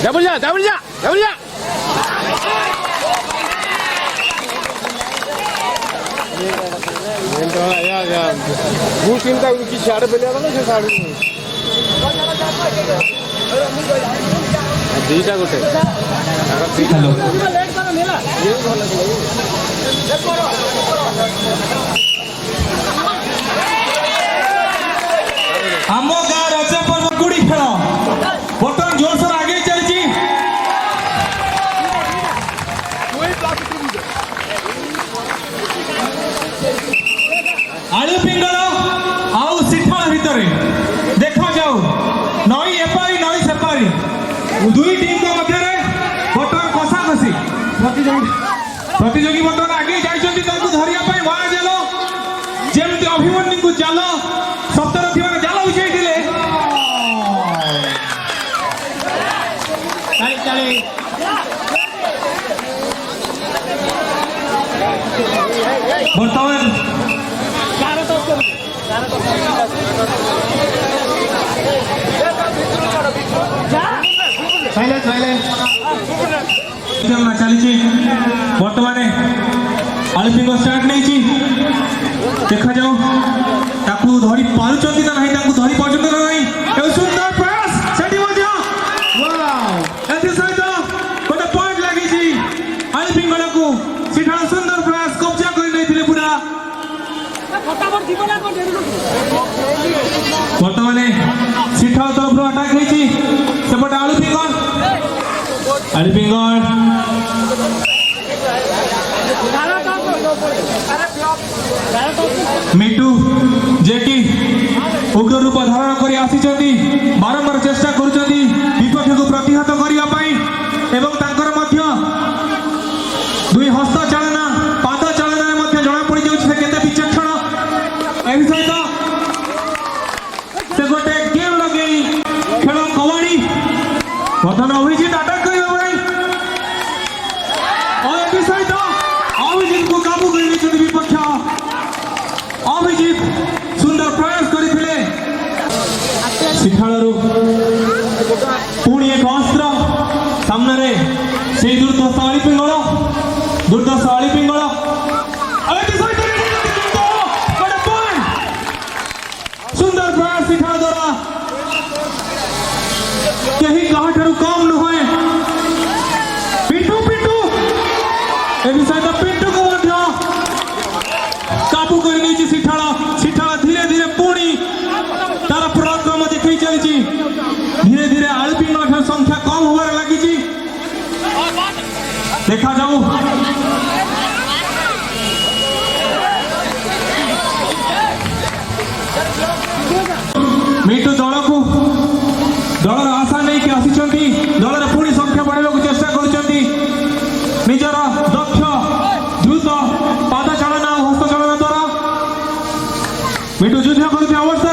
Double ya, double ya, double ya. Ya. Mungkin tak uki share beli apa ni share ni. Dita gote. Hello. आमो गाँव रज पर्व गुड़ी खेल बर्तमान जोरसोर आगे चलती आलू पिंगल आउ सिठाल भितर देखा जाऊ नई एपारी नई सेपारी दुई टीम को मध्य बर्तमान कषा कषी प्रतियोगी बर्तमान आगे जाइछन्ति ताकू धरिया पई वाह जाल जेमति अभिमन्यु को जाल सप्तर थिबार जाल उछाइथिले चाली चाली बर्तमान साइलेंट साइलेंट चली बर्तमान आलुपिंग स्टार्ट नहीं देखा जाऊ ताकू धरी पारुचंती ना नहीं ताकू धरी पारुचंती ना नहीं ए सुंदर प्रयास सेठी मध्य वाव एते सहित गोटे पॉइंट लागी छी आलुपिंग को सिठा सुंदर प्रयास कब्जा कर लेथिले पूरा फटाफट जीवना को बर्तमान सिठा तरफ अटैक होई छी सेपटे आलुपिंग मिटू जेकी उग्र रूप धारण कर आसी बारंबार चेष्टा कर विपक्ष को प्रतिहत करने दुई हस्त चालना पाद चालना जना पड़ जाते विचक्षण ए सहित से गोटे गेम लगे खेल कबाड़ी बर्तमान अभिजित अटैक कर सहित अभिजित को काबू कर विपक्ष अभिजित सुंदर प्रयास करथिले सिखालरू पुणी एक अस्त्र सामने से दुर्दश अलिपिंगल सुंदर प्रयास सिखा द्वारा कहीं कहां कम नुहे पिंटू पिंटू पिंटू को काबू कर सिठाला धीरे धीरे पुणी तार पराक्रम देखी चली धीरे धीरे आलुपिंग संख्या कम होबार लगी देखा जाऊ मिटू दल को दलर आशा नहीं आसी दलर पुणी संख्या बढ़ावा चेष्टा कर निजर दक्ष द्रुत पाद चालना और हस्त चालना द्वारा मिटू युद्ध कर अवस्था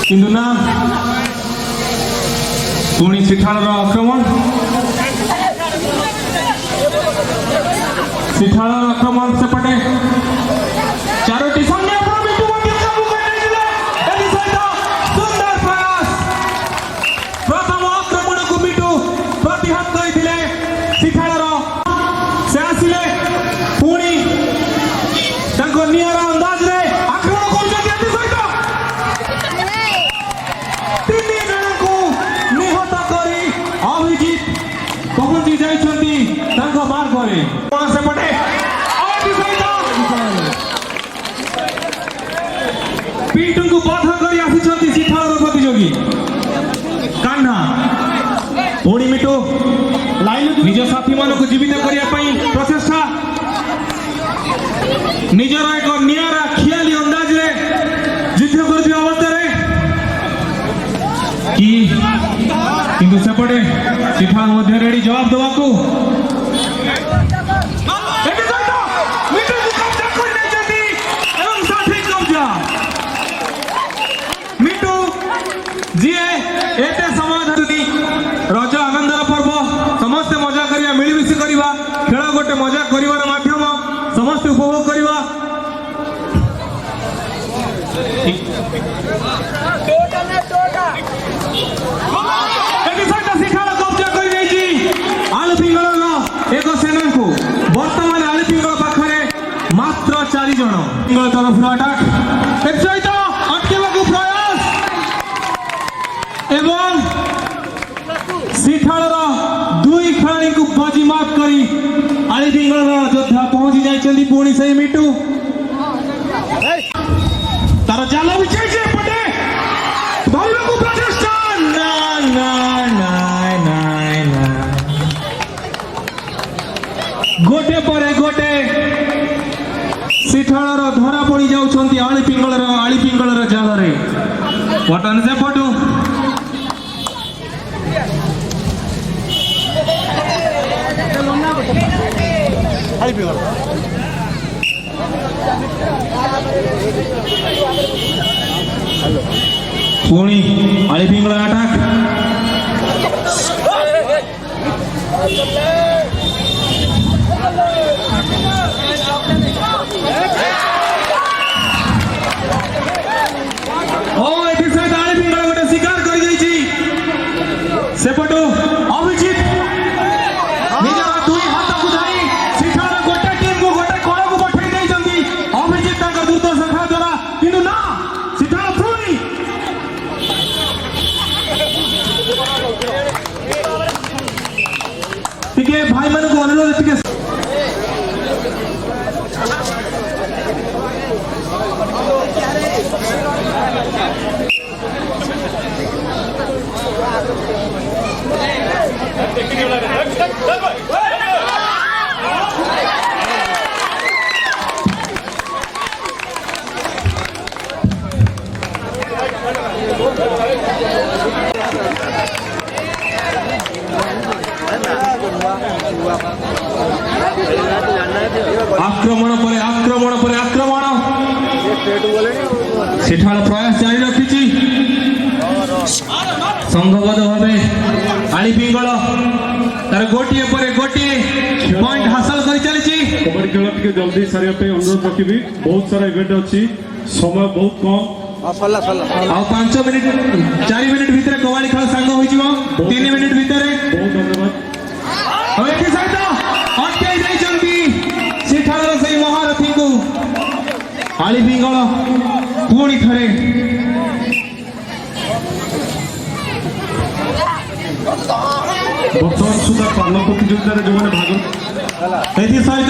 किंतु ना पुणी सिठाल आक्रमण सेपटे चारोटी संख्या सुंदर प्रयास प्रथम आक्रमण को मिटू प्रतिहत करथिले सिठाल से आसिले पुणी तांको नियारा अंदाज रे आक्रमण करछथि तीन जन को निहत करी अभिजित पहुंची जाइछथि तांको मार्ग रे सेपटे पिंटू को बाधा कर आसी सिठाल प्रतियोगी कान्हा पुणी मिटू निज साथी मान को जीवित करने प्रचेषा निजर एक निरा खियाली अंदाज युद्ध कर अवस्था कि सेपटे सिठाल मध्य रेडी जवाब देवा को मिटू जी एते समाधान रजा आनंदर पर्व समस्ते मजा करिया मिलमिशि करिवा खेल गोटे मजा करिवार माध्यम समस्ते उपभोग करिवा शिखाड़ कब्जा कर आलु पिंगल एक सेना को बर्तमान आलु पिंगल पाखे मात्र 4 जन पिंगल तरफ अटैक एक सहित अटकेवा प्रयास एवं शिखाड़ दुई खेलाड़ी को बाजीमात करी आलि पिंगल योद्धा पहुंची जाइछन्ती पुणी से मिटू तार जाल बिछाइछे पटे धरबाकू प्रचेष्टा ना ना ना ना ना गोटे परे गोटे शिखाड़ धरा पड़ी जाउछन्ती आलि पिंगल जाल रे पटन से पटू पुणी आलि पिंगल अटैक आलि पिंगल गोटे शिकार कर सेपटू अभिजित निजर दुई हाथ को धरी शिखाड़ गोटे टीम को गोटे कोण को पठाई देइछन्ती अभिजित तांकर द्रुत शाखा द्वारा किंतु ना शिखाड़ पुणी टिके भाई मन को अनुरोध टिके आक्रमण पर आक्रमण शिखाड़ प्रयास जारी रखी संघबद्ध भाव आलि पिंगल तार गोटे पर गोटे पॉइंट हासिल कर चली कबड्डी खेल टिके जल्दी सारे अनुरोध रखी बहुत सारा इवेंट अच्छी समय बहुत कम आ 5 मिनिट 4 मिनिट भितर कबड्डी खेल सांग हो 3 मिनिट भितर बहुत धन्यवाद शिखाड़ से महारथी को आलि पिंगल पुणी थे बर्तमान सुधा पालन प्रतियोगिता जो भाग